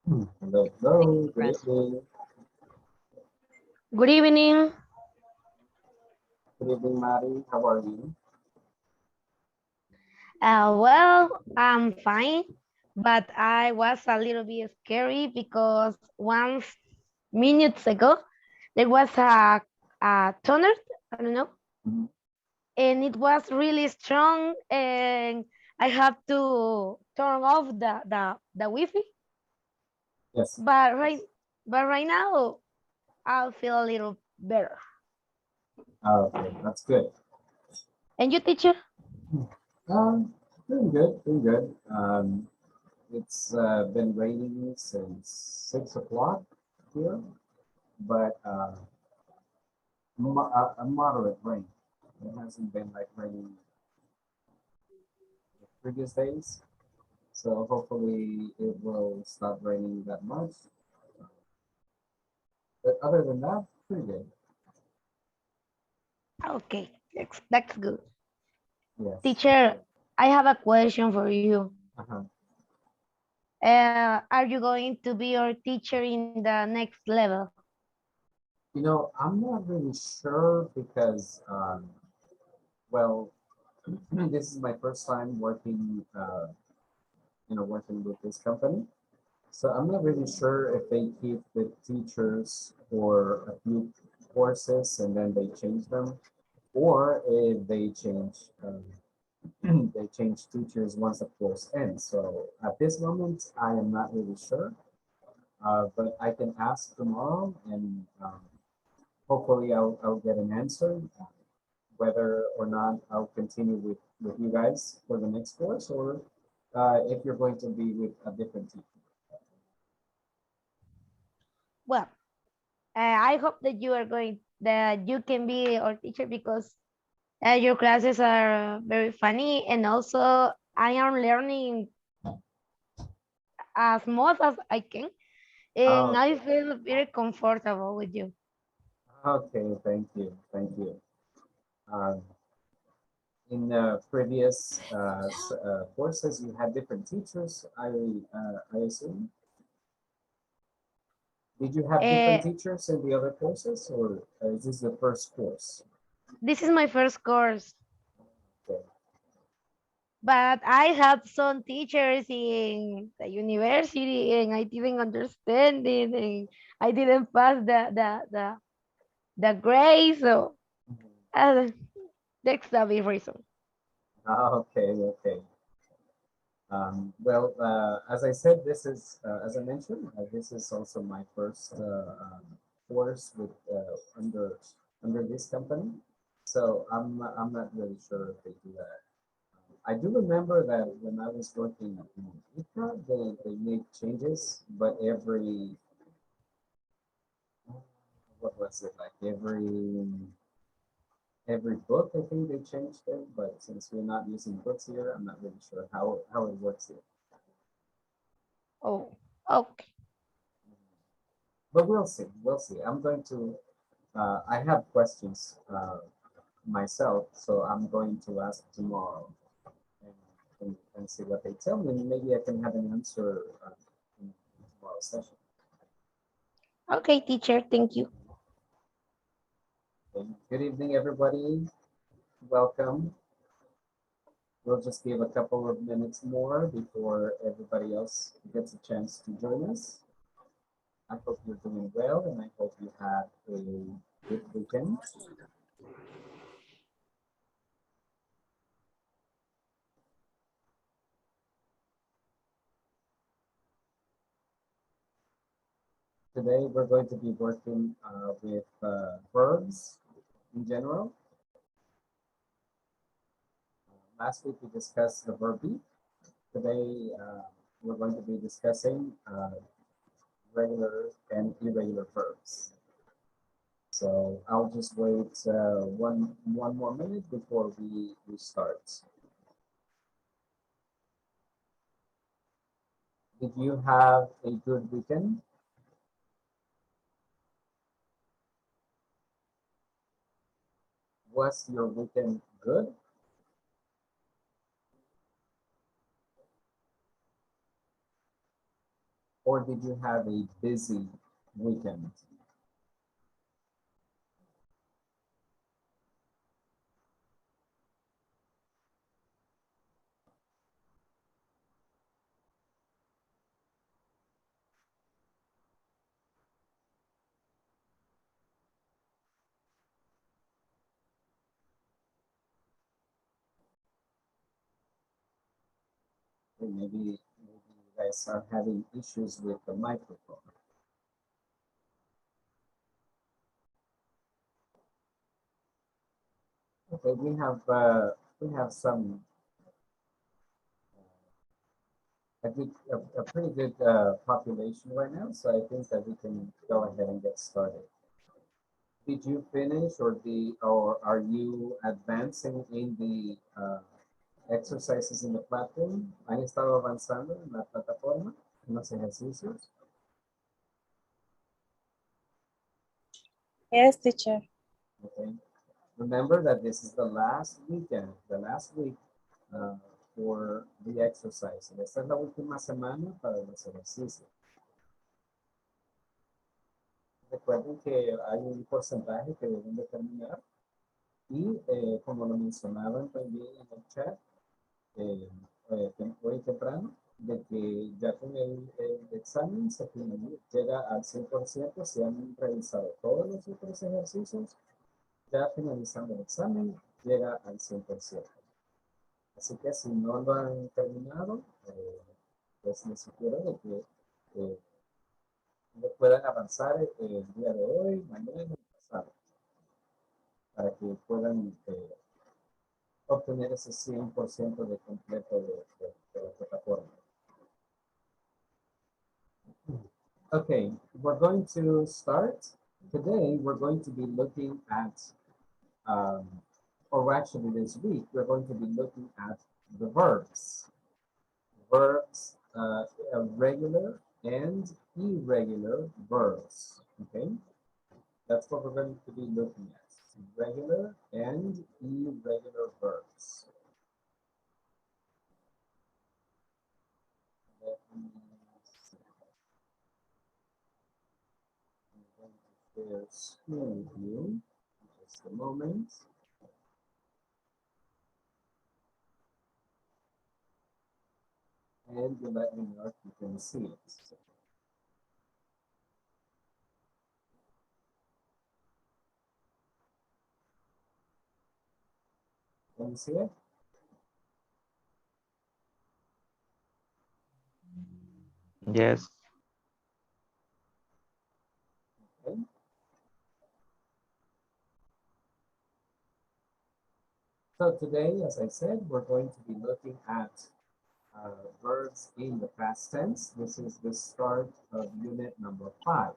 Hello, hello, good evening. Good evening. Good evening, Maddie. How are you? Well, I'm fine, but I was a little bit scary because once minutes ago there was a thunder, I don't know, Mhm. and it was really strong, and I have to turn off the Wi-Fi. Yes. But right now I feel a little better. Okay, that's good. And you, teacher? Doing good, doing good. It's been raining since 6 o'clock here, but a moderate rain. It hasn't been like raining the previous days, so hopefully it will stop raining that much. But other than that, pretty good. Okay, that's good. Yes. Teacher, I have a question for you. Uh-huh. Are you going to be our teacher in the next level? I'm not really sure because, well, this is my first time working with this company. So I'm not really sure if they keep the teachers for a few courses and then they change them, or if they they change teachers once the course ends. So at this moment, I am not really sure, but I can ask tomorrow and hopefully I'll get an answer whether or not I'll continue with you guys for the next course or if you're going to be with a different team. Well, I hope that you can be our teacher because your classes are very funny, and also I am learning as much as I can, and Oh, I feel very comfortable with you. okay. Thank you. Thank you. Um, in previous courses, you had different teachers. I assume. Did you have different Uh, teachers in the other courses, or is this the first course? this is my first course, Okay. but I had some teachers in the university, and I didn't understand it, and I didn't pass the grade, so Mhm. uh, that's the big reason. Okay. Okay. Well, as I said, as I mentioned, this is also my first course with under this company. So I'm not really sure if they do that. I do remember that when I was working in ICA, they made changes, but what was it like every book I think they changed it. But since we're not using books here, I'm not really sure how it works here. Oh, okay. But we'll see. We'll see. I have questions myself, so I'm going to ask tomorrow and, and see what they tell me. And maybe I can have an answer in tomorrow's session. Okay, teacher, thank you. Okay. Good evening, everybody. Welcome. We'll just give a couple of minutes more before everybody else gets a chance to join us. I hope you're doing well and I hope you had a good weekend. Today we're going to be working with verbs in general. Last week we discussed the verb be. Today we're going to be discussing regular and irregular verbs. So I'll just wait one more minute before we start. Did you have a good weekend? Was your weekend good? or did you have a busy weekend? Maybe you guys are having issues with the microphone. Okay, we have some a pretty good population right now, so I think that we can go ahead and get started. Did you finish or are you advancing in the exercises in the platform? ¿Han estado avanzando en la plataforma, en los ejercicios? Yes, teacher. Okay. Remember that this is the last weekend, the last week uh, for the exercise. Esta es la última semana para los ejercicios. Recuerden que hay un porcentaje que deben de terminar y como lo mencionaban también en el chat hoy temprano, de que ya con el examen se llega al 100% si han realizado todos los otros ejercicios, ya finalizando el examen llega al 100%. Así que si no lo han terminado, pues les sugiero de que puedan avanzar el día de hoy, mañana y pasado, para que puedan obtener ese 100% de completo de la plataforma. Okay, we're going to start. Today, we're going to be looking at, or actually this week, we're going to be looking at the verbs. Verbs, regular and irregular verbs, okay? That's what we're going to be looking at. Regular and irregular verbs. Let me see. I'm going to share screen with you. Just a moment. And you let me know if you can see it. Can you see it? Yes. Okay. So today, as I said, we're going to be looking at verbs in the past tense. This is the start of unit number 5.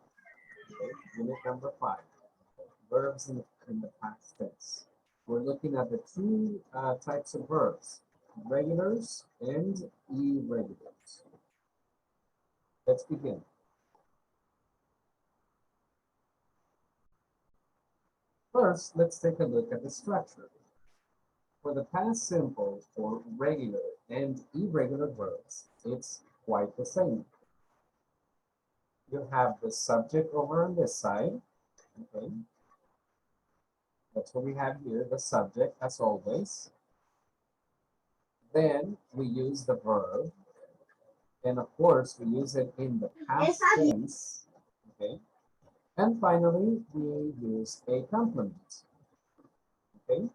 Okay? Unit number 5. Verbs in the past tense. We're looking at the two types of verbs, regulars and irregulars. Let's begin. First, let's take a look at the structure. For the past simple for regular and irregular verbs, it's quite the same. You have the subject over on this side, okay? That's what we have here, the subject as always. Then we use the verb, and of course we use it in the past tense, okay? And finally, we use a complement, okay?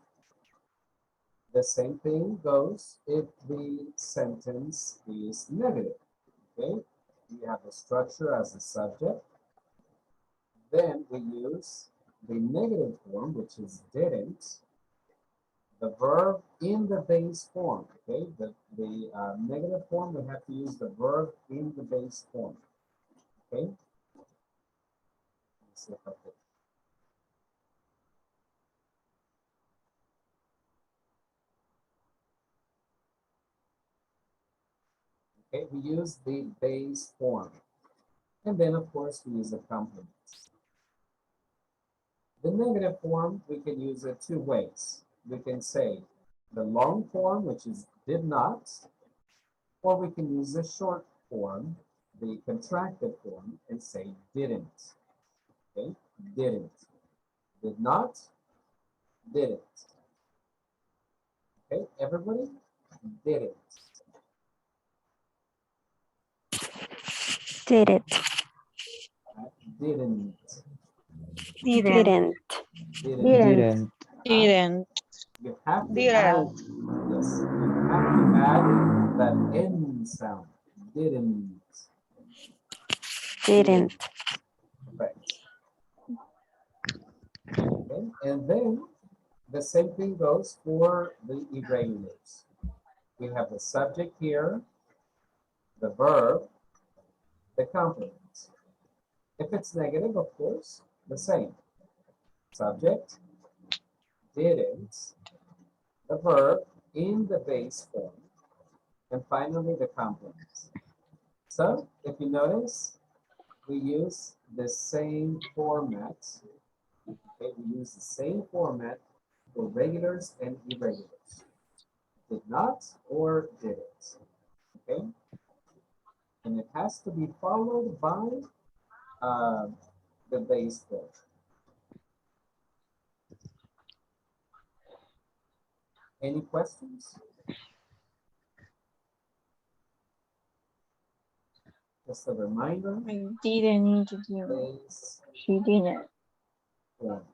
The same thing goes if the sentence is negative, okay? We have the structure as the subject. Then we use the negative form, which is didn't, the verb in the base form, okay? The negative form, we have to use the verb in the base form, okay? Let's see if I can. Okay, we use the base form. And then, of course, we use the complements. The negative form, we can use it two ways. We can say the long form, which is did not, or we can use the short form, the contracted form and say didn't. Okay, didn't. Did not, didn't. Okay, everybody, didn't. Didn't. Didn't. Didn't. Didn't. Didn't. You have to Didn't. add, yes, you have to add that N sound. Didn't. Didn't. Correct. Okay, and then the same thing goes for the irregulars. We have the subject here, the verb, the complement. If it's negative, of course, the same. Subject, didn't, the verb in the base form, and finally the complement. So if you notice, we use the same format. Okay, we use the same format for regulars and irregulars. Did not or did it. Okay, and it has to be followed by the base form. Any questions? Just a reminder. I didn't interview. Base She didn't. form.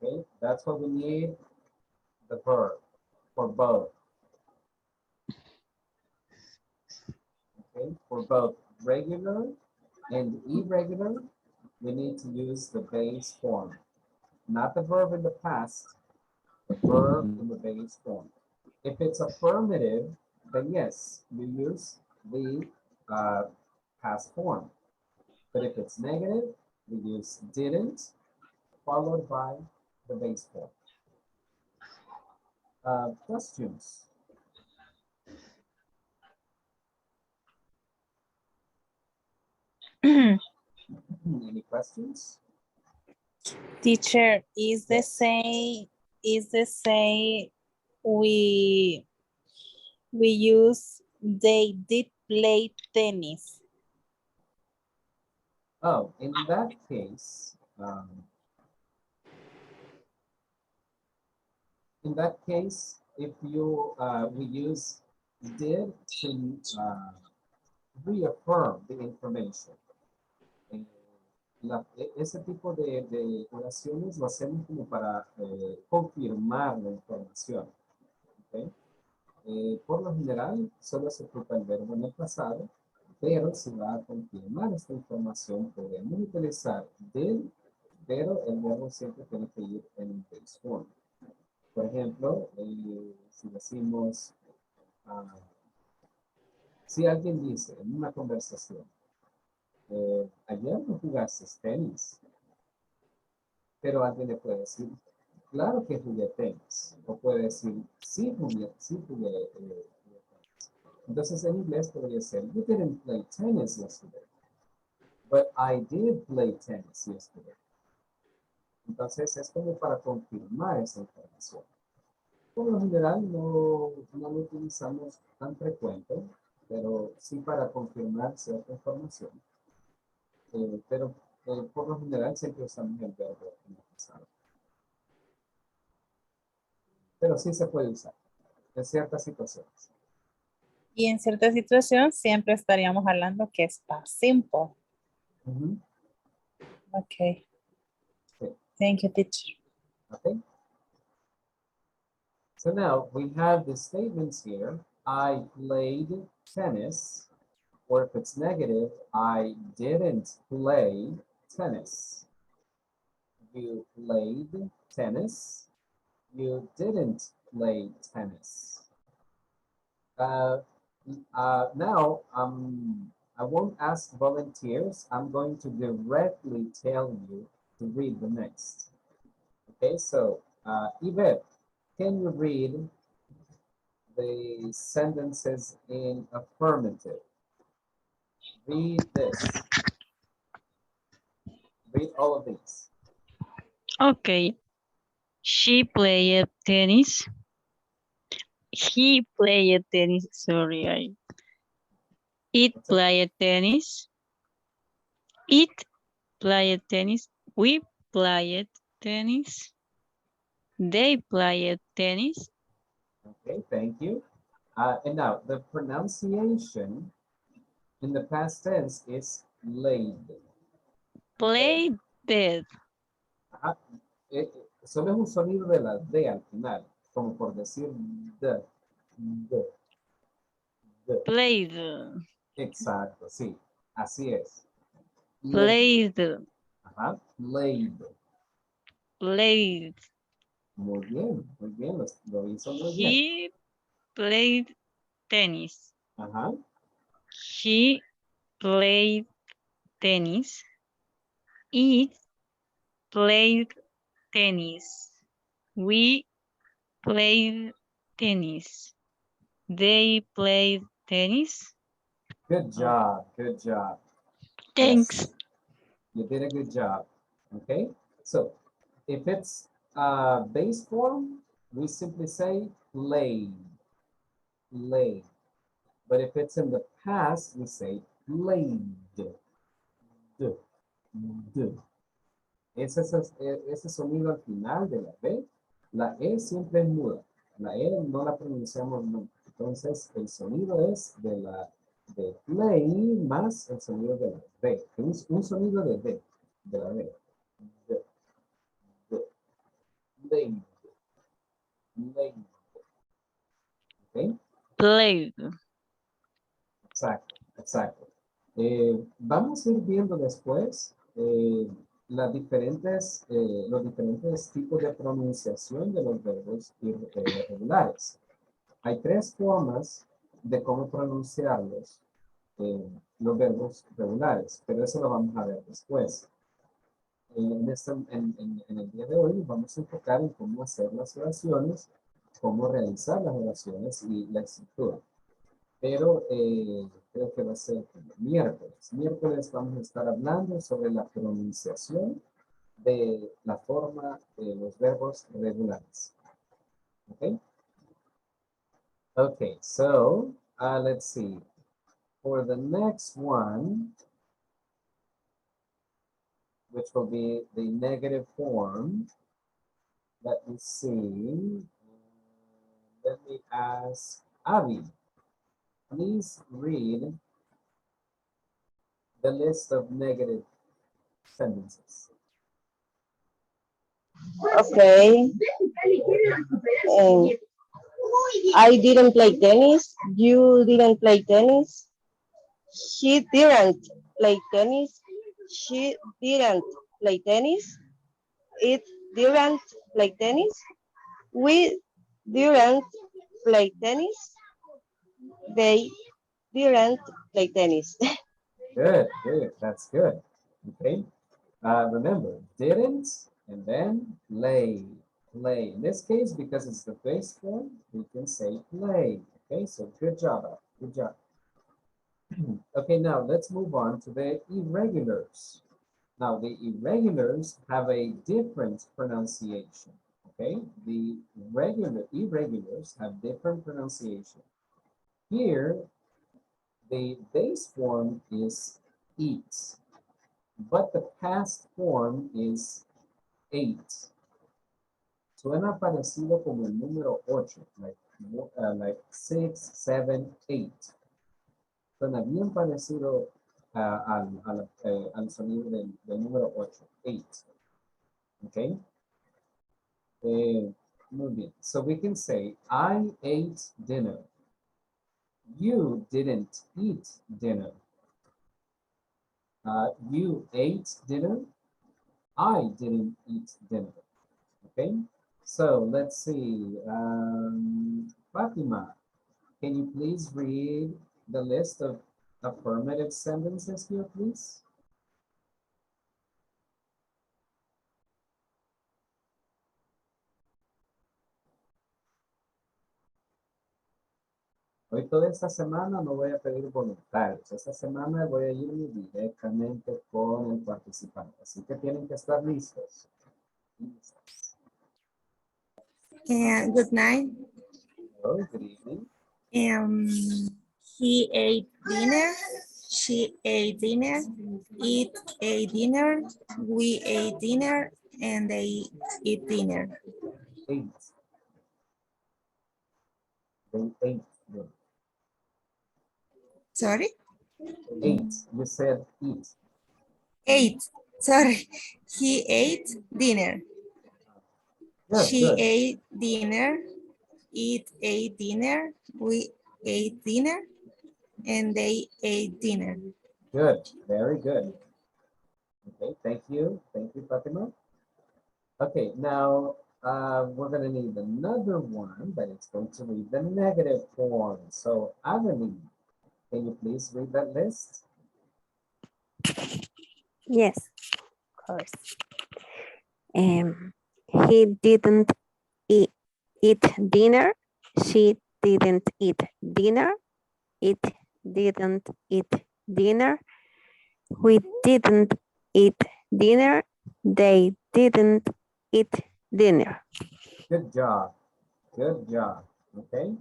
Okay, that's what we need. The verb for both. Okay, for both regular and irregular, we need to use the base form. Not the verb in the past, the verb in the base form. If it's affirmative, then yes, you use the past form. But if it's negative, we use didn't, followed by the base form. Questions? Any questions? Teacher, is the Yes. same we use they did play tennis. Oh, in that case, if you we use did to reaffirm the information. Ese tipo de oraciones lo hacemos como para confirmar la información. ¿Okay? Por lo general, solo se ocupa el verbo en el pasado, pero si va a confirmar esta información, podemos utilizar did, pero el verbo siempre tiene que ir en el base form. Por ejemplo, si decimos, si alguien dice en una conversación, ayer no jugaste tenis, pero alguien le puede decir, claro que jugué tenis, o puede decir, sí jugué tenis. Entonces en inglés podría ser, you didn't play tennis yesterday, but I did play tennis yesterday. Entonces es como para confirmar esa información. Por lo general no lo utilizamos tan frecuente, pero sí para confirmar cierta información. Pero por lo general siempre usamos el verbo en el pasado. Pero sí se puede usar en ciertas situaciones. Y en cierta situación siempre estaríamos hablando que está simple. Okay. Sí. Thank you, teacher. Okay. So now we have the statements here. I played tennis, or if it's negative, I didn't play tennis. You played tennis. You didn't play tennis. Now, I won't ask volunteers. I'm going to directly tell you to read the next. Okay, so Yvette, can you read the sentences in affirmative? Read this. Read all of these. Okay. She played tennis. He played tennis. Sorry, It played tennis. It played tennis. We played tennis. They played tennis. Okay, thank you. And now the pronunciation in the past tense is laid. Played dead. Ajá. Solo es un sonido de la D al final, como por decir the, the, the. Played. Exacto, sí, así es. Played. Ajá, laid. Played. Muy bien, lo hizo muy bien. He played tennis. Ajá, He played tennis. It played tennis. We played tennis. They played tennis. good job, good job. Thanks. Yes, you did a good job. Okay, so if it's base form, we simply say played, played. But if it's in the past, we say played, d, d. Ese sonido al final de la B, la E siempre es muda. La E no la pronunciamos nunca. Entonces, el sonido es de play más el sonido de la D. Un sonido de D, de la D. D, D, laid, laid. ¿Ok? Played. Exacto, exacto. Vamos a ir viendo después los diferentes tipos de pronunciación de los verbos irregulares. Hay tres formas de cómo pronunciarlos, los verbos regulares, pero eso lo vamos a ver después. En el día de hoy vamos a enfocar en cómo hacer las oraciones, cómo realizar las oraciones y la escritura. Pero creo que va a ser miércoles. Miércoles vamos a estar hablando sobre la pronunciación de la forma de los verbos regulares. Okay? Okay, so let's see. For the next one, which will be the negative form, let me see. Let me ask Avi. Please read the list of negative sentences. Okay. Um, I didn't play tennis. You didn't play tennis. He didn't play tennis. She didn't play tennis. It didn't play tennis. We didn't play tennis. They didn't play tennis. Good, good, that's good. Okay, remember, didn't and then play, play. In this case, because it's the base form, we can say play. Okay, so good job, Al, good job. Okay, now let's move on to the irregulars. Now, the irregulars have a different pronunciation. Okay, the irregulars have different pronunciation. Here, the base form is eat, but the past form is ate. Suena parecido como el número 8, like 6, 7, 8. Suena bien parecido al sonido del número 8, 8. Okay? Muy bien. So we can say, I ate dinner. You didn't eat dinner. You ate dinner. I didn't eat dinner. Okay, so let's see. Fatima, can you please read the list of affirmative sentences here, please? Hoy toda esta semana no voy a pedir voluntarios. Esta semana voy a irme directamente con el participante. Así que tienen que estar listos. Good night. Hello, good evening. He ate dinner. She ate dinner. It ate dinner. We ate dinner. And they eat dinner. Eight. They ate. Them. Sorry? Eight. You said eat. Ate. Sorry. He ate dinner. Good, She good. ate dinner. It ate dinner. We ate dinner. And they ate dinner. Good. Very good. Okay, thank you. Thank you, Fatima. Okay, now we're going to need another one, but it's going to read the negative form. So, Adeline, can you please read that list? Yes, of course. He didn't eat dinner. She didn't eat dinner. It didn't eat dinner. We didn't eat dinner. They didn't eat dinner. Good job. Good job. Okay.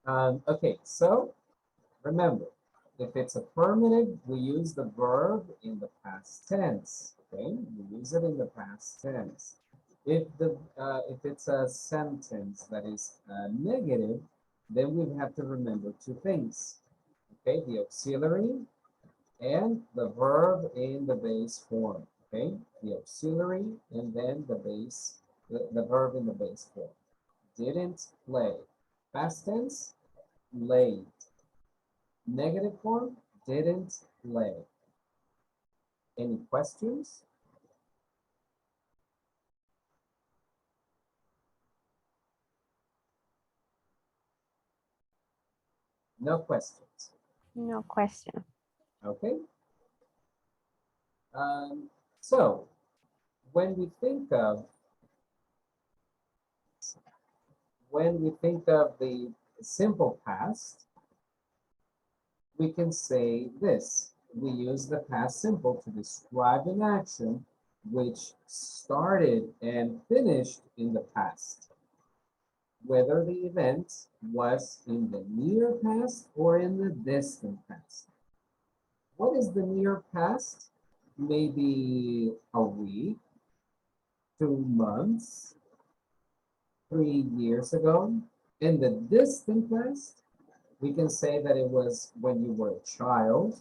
Okay, so remember, if it's affirmative, we use the verb in the past tense. Okay, we use it in the past tense. If it's a sentence that is negative, then we have to remember two things. Okay, the auxiliary and the verb in the base form. Okay, the auxiliary and then the base, the verb in the base form. Didn't play. Past tense, played. Negative form, didn't play. Any questions? No questions. No question. Okay. So when we think of the simple past, we can say this. We use the past simple to describe an action which started and finished in the past, whether the event was in the near past or in the distant past. What is the near past? Maybe a week, 2 months, 3 years ago. In the distant past, we can say that it was when you were a child,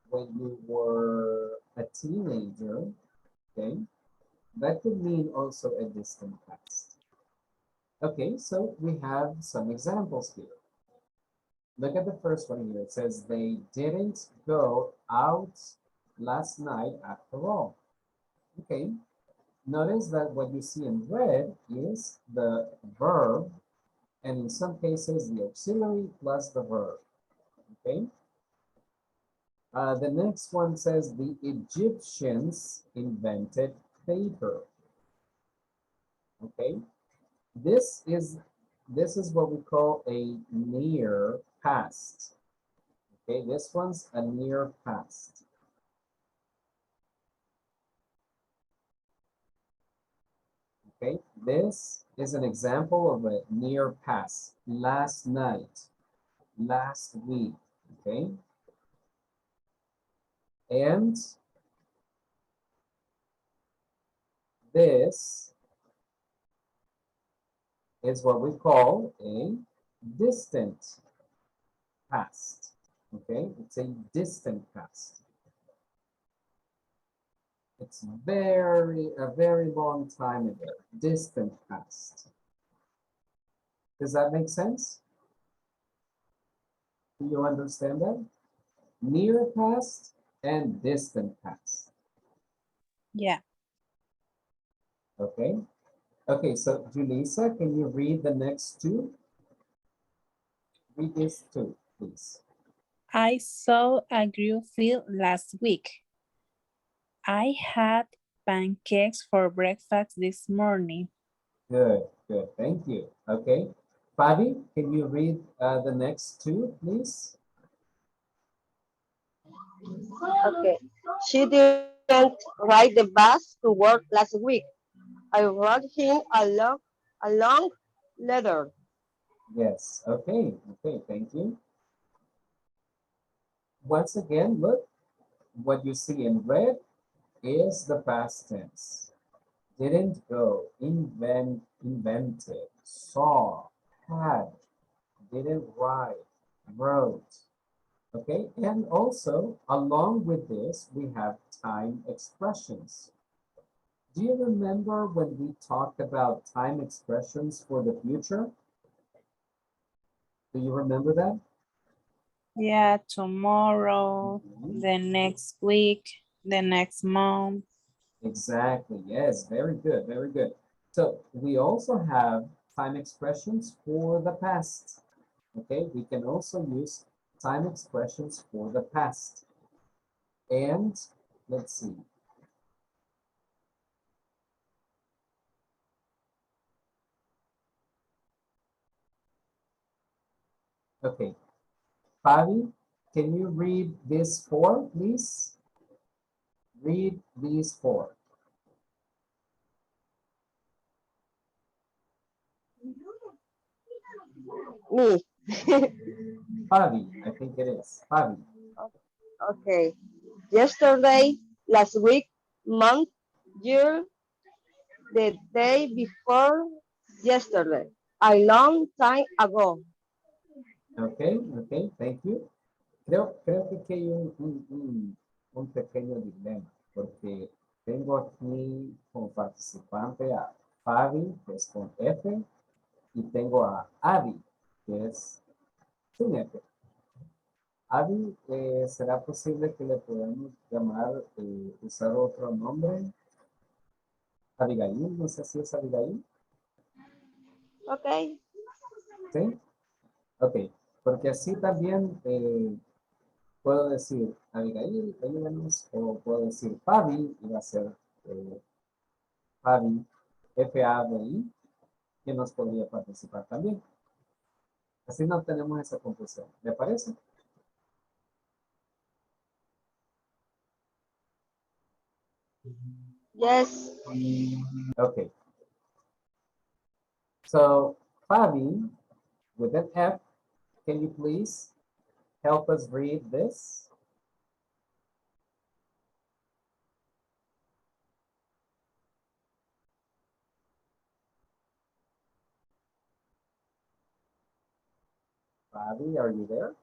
when you were a teenager, okay? That could mean also a distant past. Okay, so we have some examples here. Look at the first one here. It says they didn't go out last night after all. Okay, notice that what you see in red is the verb, and in some cases the auxiliary plus the verb. Okay. The next one says the Egyptians invented paper. Okay, this is what we call a near past. Okay, this one's a near past. Okay, this is an example of a near past. Last night, last week, okay? And this is what we call a distant past, okay? It's a distant past. It's a very long time ago, distant past. Does that make sense? Do you understand that? Near past and distant past. Yeah. Okay. Okay, so Julissa, can you read the next two? Read these two, please. I saw a grill field last week. I had pancakes for breakfast this morning. Good, good, thank you. Okay, Fabi, can you read the next two, please? Okay. She didn't ride the bus to work last week. I wrote him a long letter. Yes. Okay. Okay. Thank you. Once again, look, what you see in red is the past tense. Didn't go, invented, saw, had, didn't write, wrote. Okay, and also along with this, we have time expressions. Do you remember when we talked about time expressions for the future? Do you remember that? Yeah, tomorrow, Mhm. the next week, the next month. Exactly, yes, very good, very good. So we also have time expressions for the past. Okay, we can also use time expressions for the past. And let's see. Okay, Fabi, can you read this four, please? Read these four. Me. Fabi, I think it is. Fabi. Okay. Yesterday, last week, month, year, the day before yesterday, a long time ago. Okay, okay, thank you. Creo que aquí hay un pequeño dilema, porque tengo aquí como participante a Fabi, que es con F, y tengo a Adi, que es sin F. Adi, ¿será posible que le podamos llamar, usar otro nombre? Abigail, no sé si es Abigail. Okay. ¿Sí? Ok, porque así también puedo decir Abigail, ayúdanos, o puedo decir Fabi, y va a ser Fabi, F-A-B-I, que nos podría participar también. Así no tenemos esa confusión. ¿Le parece? Yes. Okay. So, Fabi, with an F, can you please help us read this? Fabi, are you there?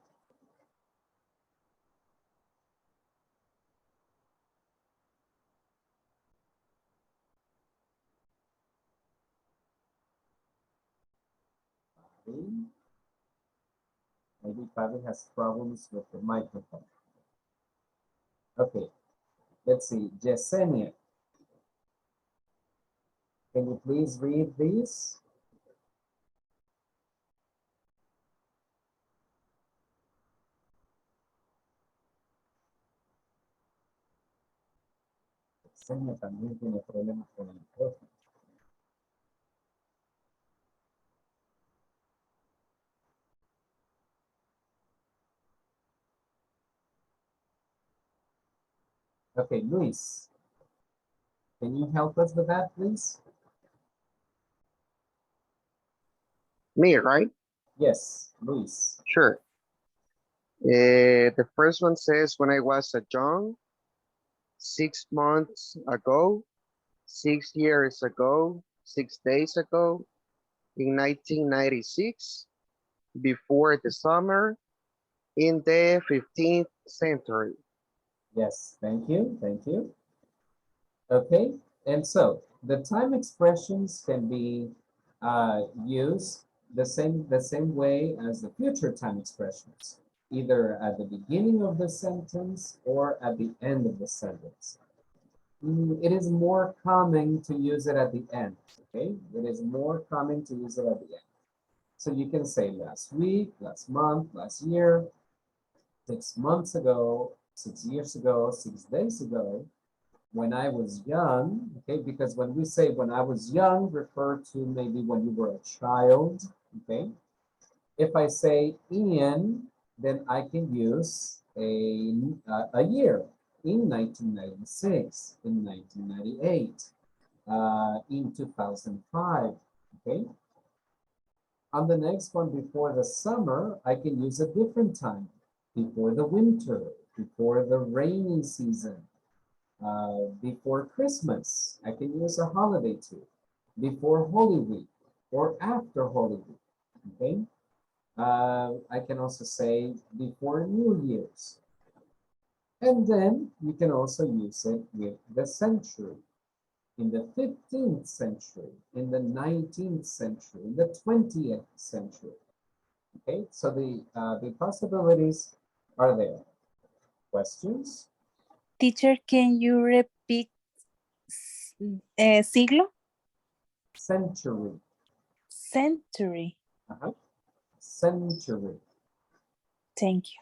Fabi? Maybe Fabi has problems with the microphone. Okay, let's see. Yesenia, can you please read these? Yesenia también tiene problemas con el micrófono. Okay, Luis, can you help us with that, please? Me, right? Yes, Luis. Sure. The first one says, when I was a young, 6 months ago, 6 years ago, 6 days ago, in 1996, before the summer, in the 15th century. Yes, thank you, thank you. Okay, and so the time expressions can be used the same way as the future time expressions, either at the beginning of the sentence or at the end of the sentence. It is more common to use it at the end, okay? It is more common to use it at the end. So you can say last week, last month, last year, 6 months ago, 6 years ago, 6 days ago, when I was young, okay, because when we say when I was young, refer to maybe when you were a child, okay? If I say in, then I can use a year, in 1996, in 1998, in 2005, okay? On the next one, before the summer, I can use a different time. Before the winter, before the rainy season, before Christmas, I can use a holiday too. Before Holy Week or after Holy Week, okay? I can also say before New Year's. And then you can also use it with the century. In the 15th century, in the 19th century, in the 20th century. Okay, so the possibilities are there. Questions? Teacher, can you repeat siglo? Century. Century. Century. Thank you.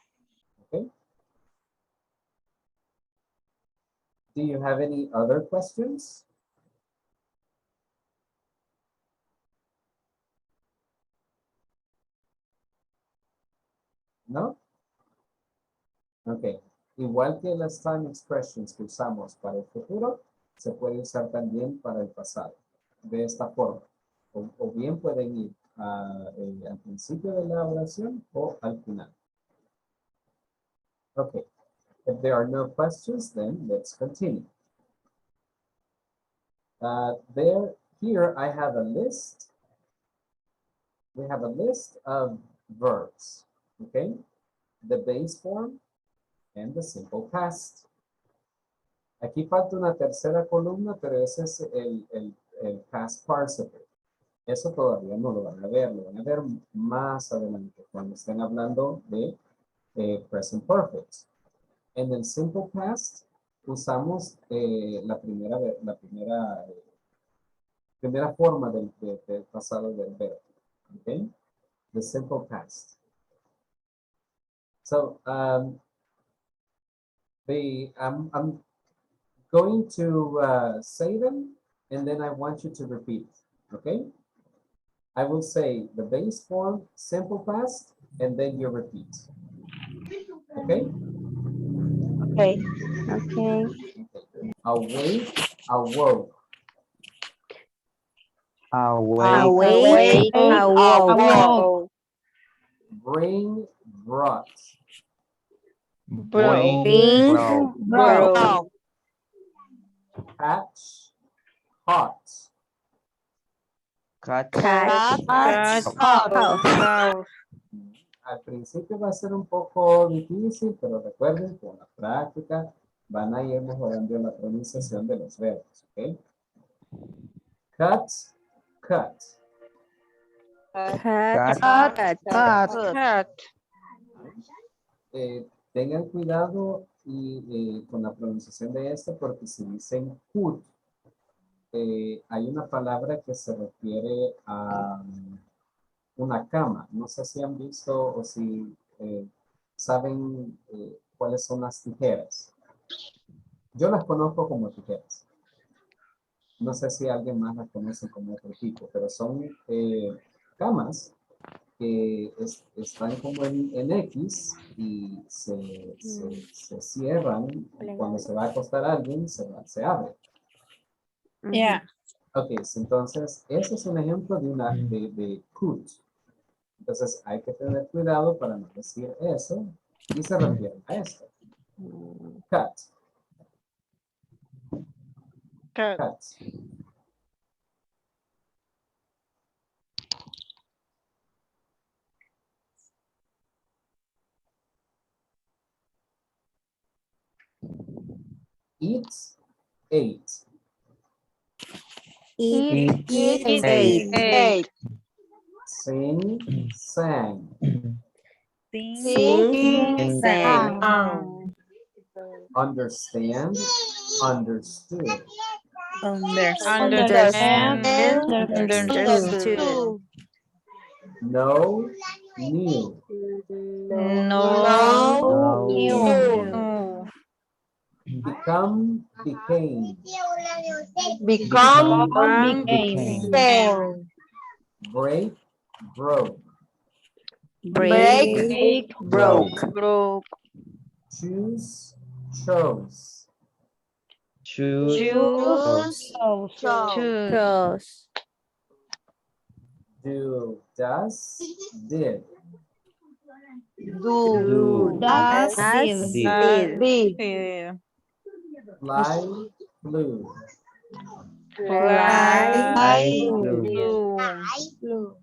Okay. Do you have any other questions? No? Ok. Igual que las time expressions que usamos para el futuro, se puede usar también para el pasado. De esta forma. O bien pueden ir al principio de la oración o al final. Okay. If there are no questions, then let's continue. Here I have a list. We have a list of verbs, okay? The base form and the simple past. Aquí falta una tercera columna, pero ese es el past participle. Eso todavía no lo van a ver, lo van a ver más adelante cuando estén hablando de present perfect. En el simple past usamos la primera forma del pasado del verbo. Okay? The simple past. So I'm going to say them and then I want you to repeat. Okay? I will say the base form, simple past, and then you repeat. Okay? Okay. Okay. Awake, awoke. Awake, awoke. Bring, brought. Bring, broke. Catch, caught. Catch, house. Al principio va a ser un poco difícil, pero recuerden, con la práctica van a ir mejorando la pronunciación de los verbos, ¿ok? Cut, cut. Tengan cuidado con la pronunciación de esto, porque si dicen cut, hay una palabra que se refiere a una cama. No sé si han visto o si saben cuáles son las tijeras. Yo las conozco como tijeras. No sé si alguien más las conoce como otro tipo, pero son camas que están como en X y se cierran. Cuando se va a acostar alguien, se abre. Yeah. Ok, entonces, ese es un ejemplo de cut. Entonces, hay que tener cuidado para no decir eso y se refiere a esto. Cut. Cut. Eat, ate. Eat, Sing, sang. sing, sang. Understand, understood. Understand. Understood. Know, knew. No. New. Become, became. Become, Became. became. Break, broke. Break, broke. Choose, chose. Choose, chose. Do, does, did. Do. Does, As did. did. Did. Fly, flew. Fly. I Flew. flew. Flew.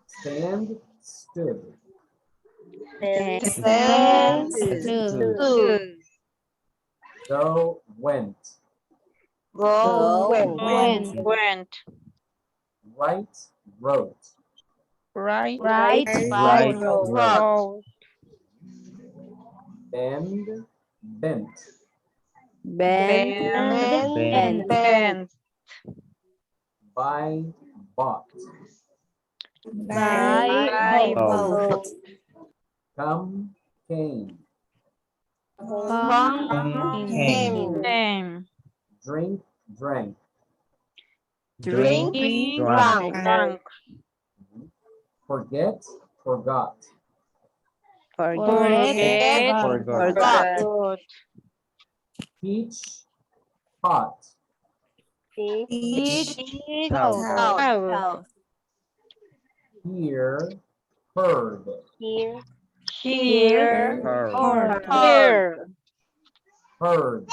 Stand, stood. Stand. Stand, Stood. stood. Stood. Go, went. Go. Went. Went. Went. Write, wrote. Right. Right, Right, road. road. Road. Bend, bent. Bend. Bend. Bend. Bend. Bend. Buy, bought. Buy, By boat. boat. Come, came. Come, Came. Came. Came. Drink, drank. Drink. Drink. Drunk. Drunk. Forget, forgot. forget, Forget. forgot. Forgot. Forgot. Teach, taught. Teach, Teach. South. taught. Out. Hear, heard. Here, Here. Her. or, Here. Heard.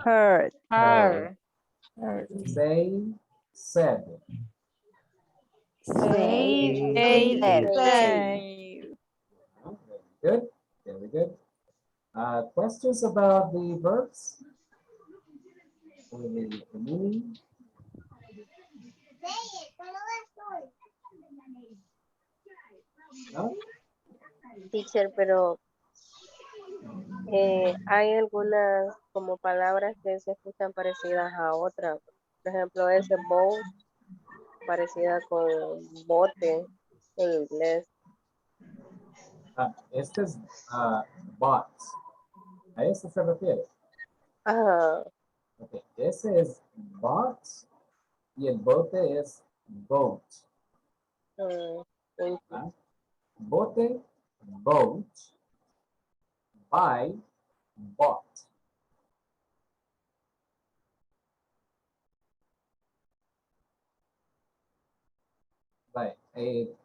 Heard. Her. Say, said. say, Say. said. Say. Very good. Very good. Questions about the verbs? Or the meaning? ¿No? Teacher, pero hay algunas como palabras que se escuchan parecidas a otras. Por ejemplo, ese boat, parecida con bote en inglés. Este es bought. ¿A eso se refiere? Ajá. Ok, ese es bought y el bote es boat. ¿Ah? Bote, boat, buy, bought. Vale,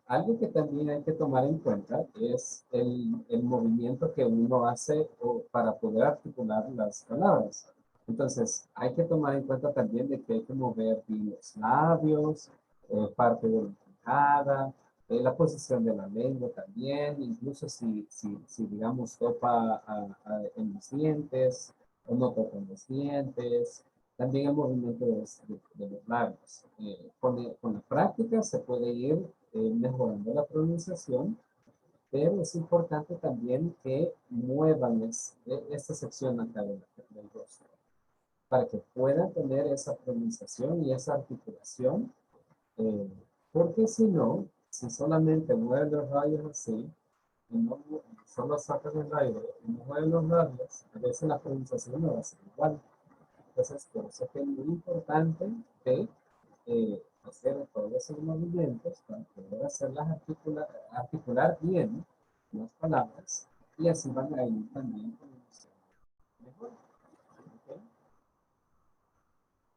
algo que también hay que tomar en cuenta es el movimiento que uno hace para poder articular las palabras. Entonces, hay que tomar en cuenta también de que hay que mover los labios, parte de la quijada, la posición de la lengua también, incluso si digamos, topa en los dientes o no topa en los dientes. También el movimiento de los labios. Con la práctica se puede ir mejorando la pronunciación, pero es importante también que muevan esta sección acá del rostro para que puedan tener esa pronunciación y esa articulación, porque si no, si solamente mueven los labios así, y no solo sacan el aire y no mueven los labios, a veces la pronunciación no va a ser igual. Entonces, por eso es que es muy importante de hacer todos esos movimientos para poder hacerlas articular bien las palabras y así van a ir también pronunciando mejor. ¿Ok?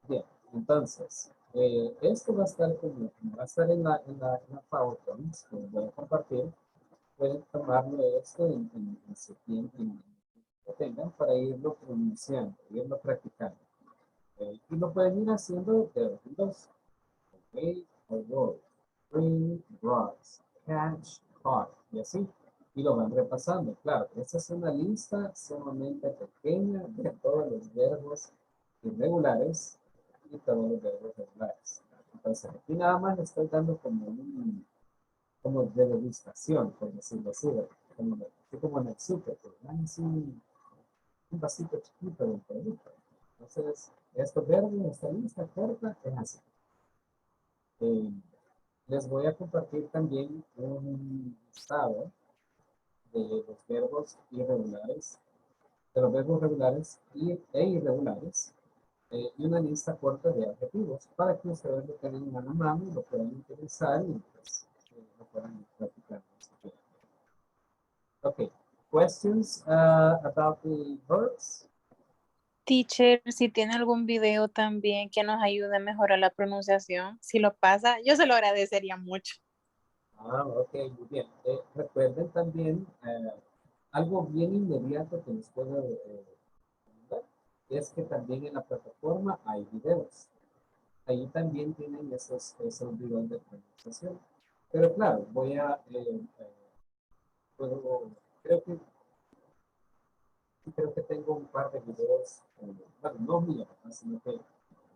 Bien, entonces, esto va a estar va a estar en la PowerPoint, que voy a compartir. Pueden tomarlo esto en su tiempo que tengan para irlo pronunciando, irlo practicando. Y lo pueden ir haciendo de dos en dos. Wait, award, bring, brought, catch, caught, y así. Y lo van repasando. Claro, esta es una lista sumamente pequeña de todos los verbos irregulares y todos los verbos regulares. Entonces, aquí nada más le estoy dando como de degustación, por decirlo así, como en el súper, que dan así un vasito chiquito de producto. Entonces, estos verbos, esta lista corta, es así. Les voy a compartir también un listado de los verbos irregulares, de los verbos regulares e irregulares, y una lista corta de adjetivos para que ustedes lo tengan a la mano y lo puedan utilizar y pues, lo puedan practicar. Okay, questions about the verbs? Teacher, si tiene algún video también que nos ayude a mejorar la pronunciación, si lo pasa, yo se lo agradecería mucho. Ok, muy bien. Recuerden también algo bien inmediato que les puedo recomendar, es que también en la plataforma hay videos. Ahí también tienen esos videos de pronunciación. Pero claro, puedo, creo que tengo un par de videos, bueno, no míos, ¿no? Sino que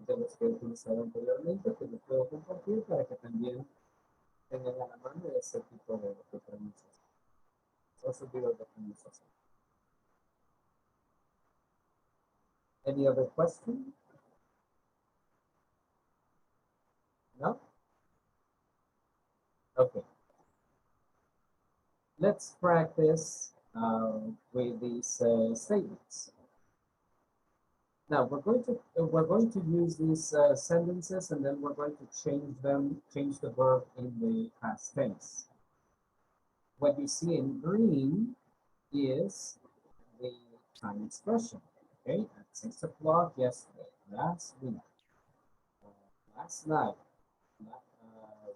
de los que he utilizado anteriormente, que les puedo compartir para que también tengan a la mano ese tipo de pronunciación. Esos videos de pronunciación. Any other question? No? Okay. Let's practice with these statements. Now we're going to use these sentences, and then we're going to change the verb in the past tense. What you see in green is the time expression. Okay, at 6 o'clock yesterday, last week, last night,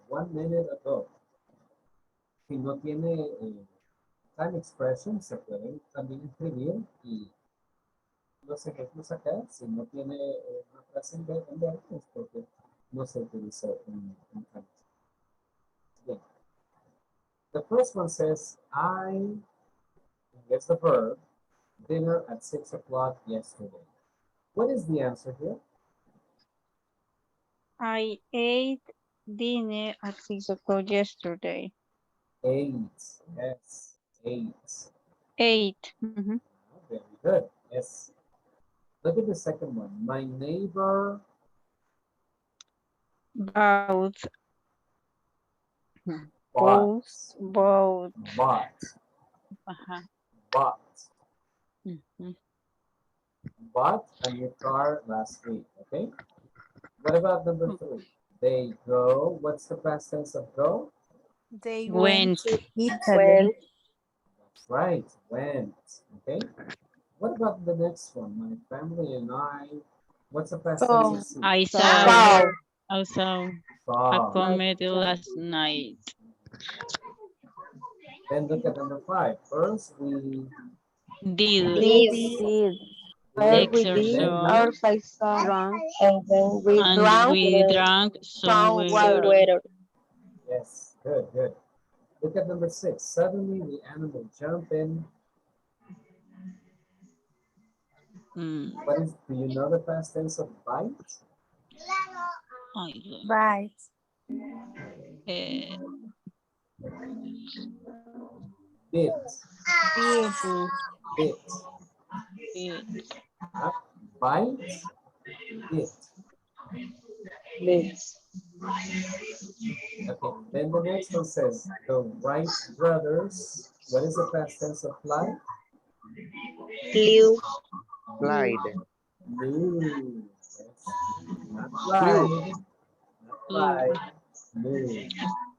1 minute ago. Si no tiene time expression, se pueden también escribir y los ejemplos acá, si no tiene una frase en verbo, es porque no se utilizó en time. Bien. The first one says, here's the verb, dinner at 6 o'clock yesterday. What is the answer here? I ate dinner at 6 o'clock yesterday. 8, yes, 8. 8. Mhm. Very good, yes. Look at the second one. My neighbor Bought. bought, Bought. bought, bought, Mhm. bought a new car last week, okay? What about number 3? They go, what's the past tense of go? They Went. to Italy. Well, That's right, went, okay? What about the next one? My family and I, what's the past tense of see? I Saw. saw. I saw a Saw. comedy last night. Then look at number 5. First we Did. Did. Where we did Exercise. our saw. Drunk. And then we And drank we drank some some water. water. yes, good, good. Look at number 6. Suddenly the animal jumped in. What is, do you know the past tense of bite? Right. Bit. Bit. Bit. Bite. Bit. Lids. Okay, then the next one says the Wright brothers. What is the past tense of fly? Flew. Glide. Flew. Yes. Not fly. Not fly. Flew.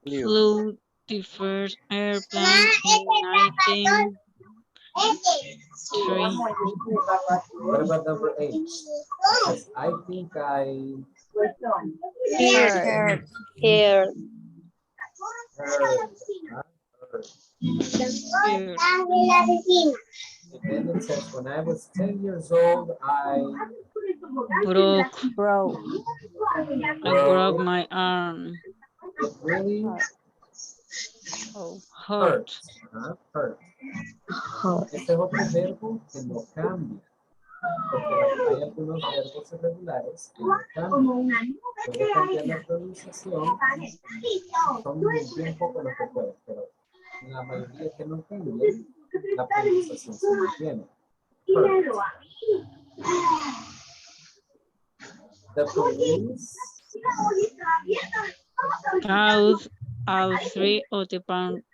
Flew the first airplane in 1903. What about number 8? It says, I think I Here. heard. Here. Heard. Here. And then it says, when I was 10 years old, I Broke. I broke broke. my arm. It really Hurt. hurt. Este es otro verbo que no cambia. Porque hay algunos verbos irregulares que no cambian. Puede cambiar la pronunciación. Son bien poco lo que puede, pero la mayoría que no cambian, la pronunciación se mantiene. Hurt. The police Caught all 3 of the bank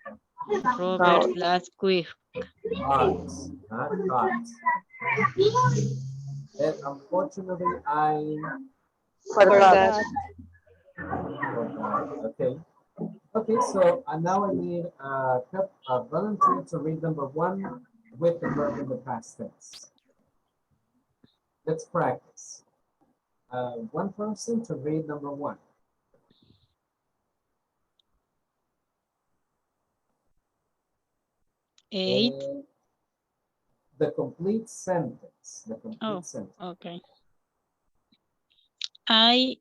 robbers last week. caught, not caught. And unfortunately, I Forgot. forgot. Okay. Okay, so now I need a volunteer to read number 1 with the verb in the past tense. Let's practice. One person to read number one. Eight. The complete sentence. The complete Oh, sentence. okay. I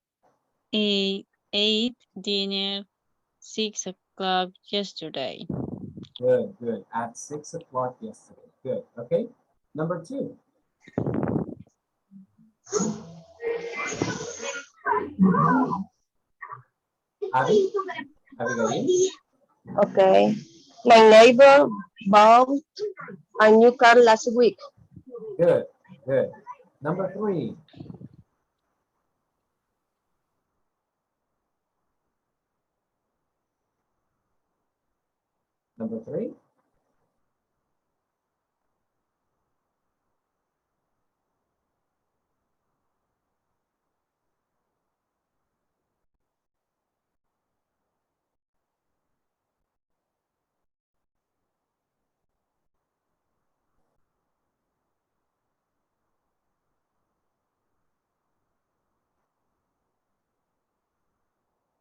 ate dinner 6 o'clock yesterday. Good, good. At 6 o'clock yesterday. Good. Okay. Number two. Abby? Abigail? Okay. My neighbor bought a new car last week. Good, good. Number three. Number three.